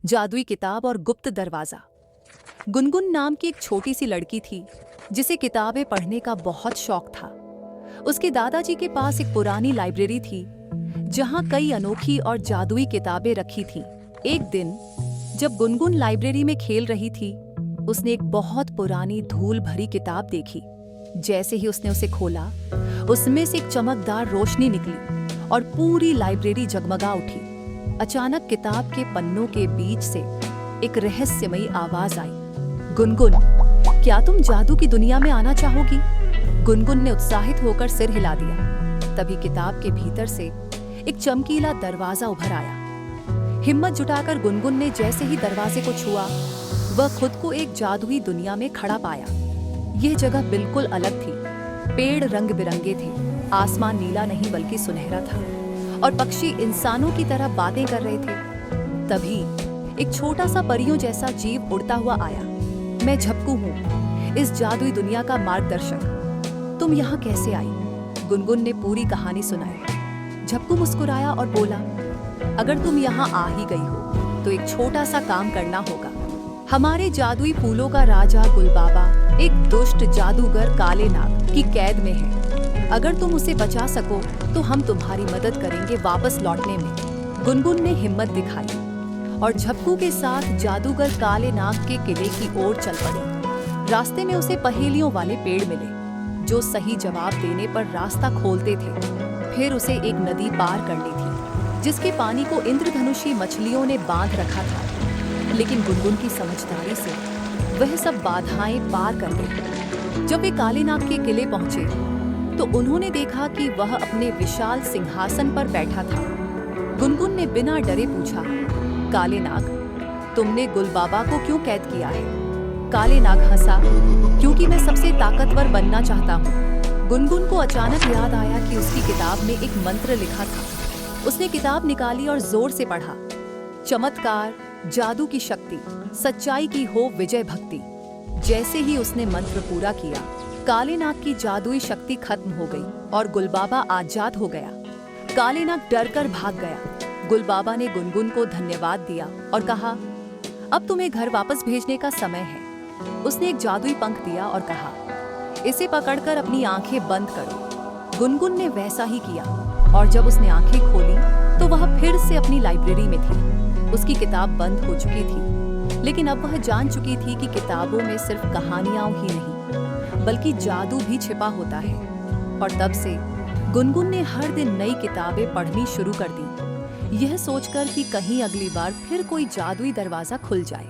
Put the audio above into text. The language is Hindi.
जादुई किताब और गुप्त दरवाजा। गुनगुन नाम की एक छोटी सी लड़की थी जिसे किताबें पढ़ने का बहुत शौक था। उसके दादाजी के पास एक पुरानी लाइब्रेरी थी जहां कई अनोखी और जादुई किताबें रखी थीं। एक दिन जब गुनगुन लाइब्रेरी में खेल रही थी, उसने एक बहुत पुरानी धूल भरी किताब देखी। जैसे ही उसने उसे खोला, उसमें से एक चमकदार रोशनी निकली और पूरी लाइब्रेरी जगमगा उठी। अचानक किताब के पन्नों के बीच से एक रहस्यमयी आवाज आई, गुनगुन, क्या तुम जादू की दुनिया में आना चाहोगी? गुनगुन ने उत्साहित होकर सिर हिला दिया। तभी किताब के भीतर से एक चमकीला दरवाजा उभर आया। हिम्मत जुटाकर गुनगुन ने जैसे ही दरवाजे को छुआ, वह खुद को एक जादुई दुनिया में खड़ा पाया। यह जगह बिल्कुल अलग थी। पेड़ रंग बिरंगे थे, आसमान नीला नहीं बल्कि सुनहरा था और पक्षी इंसानों की तरह बातें कर रहे थे। तभी एक छोटा सा परियों जैसा जीव उड़ता हुआ आया। मैं झपकू हूँ, इस जादुई दुनिया का मार्गदर्शक। तुम यहाँ कैसे आई? गुनगुन ने पूरी कहानी सुनाई। झपकू मुस्कुराया और बोला, अगर तुम यहाँ आ ही गई हो तो एक छोटा सा काम करना होगा। हमारे जादुई फूलों का राजा गुलबाबा एक दुष्ट जादूगर काले नाग की कैद में है। अगर तुम उसे बचा सको तो हम तुम्हारी मदद करेंगे वापस लौटने में। गुनगुन ने हिम्मत दिखाई और झपकू के साथ जादूगर काले नाग के किले की ओर चल पड़े। रास्ते में उसे पहेलियों वाले पेड़ मिले जो सही जवाब देने पर रास्ता खोलते थे। फिर उसे एक नदी पार करनी थी जिसके पानी को इंद्रधनुषी मछलियों ने बांध रखा था। लेकिन गुनगुन की समझदारी से वह सब बाधाएं पार कर गई। जब वे काले नाग के किले पहुंचे तो उन्होंने देखा कि वह अपने विशाल सिंहासन पर बैठा था। गुनगुन ने बिना डरे पूछा, काले नाग, तुमने गुलबाबा को क्यों कैद किया है? काले नाग हंसा, क्योंकि मैं सबसे ताकतवर बनना चाहता हूँ। गुनगुन को अचानक याद आया कि उसकी किताब में एक मंत्र लिखा था। उसने किताब निकाली और जोर से पढ़ा, चमत्कार, जादू की शक्ति, सच्चाई की हो विजय भक्ति। जैसे ही उसने मंत्र पूरा किया, काले नाग की जादुई शक्ति खत्म हो गई और गुलबाबा आजाद हो गया। काले नाग डरकर भाग गया। गुलबाबा ने गुनगुन को धन्यवाद दिया और कहा, अब तुम्हें घर वापस भेजने का समय है। उसने एक जादुई पंख दिया और कहा, इसे पकड़कर अपनी आंखें बंद करो। गुनगुन ने वैसा ही किया और जब उसने आंखें खोली तो वह फिर से अपनी लाइब्रेरी में थी। उसकी किताब बंद हो चुकी थी, लेकिन अब वह जान चुकी थी कि किताबों में सिर्फ कहानियां ही नहीं बल्कि जादू भी छिपा होता है। और तब से गुनगुन ने हर दिन नई किताबें पढ़नी शुरू कर दी, यह सोचकर कि कहीं अगली बार फिर कोई जादुई दरवाजा खुल जाए।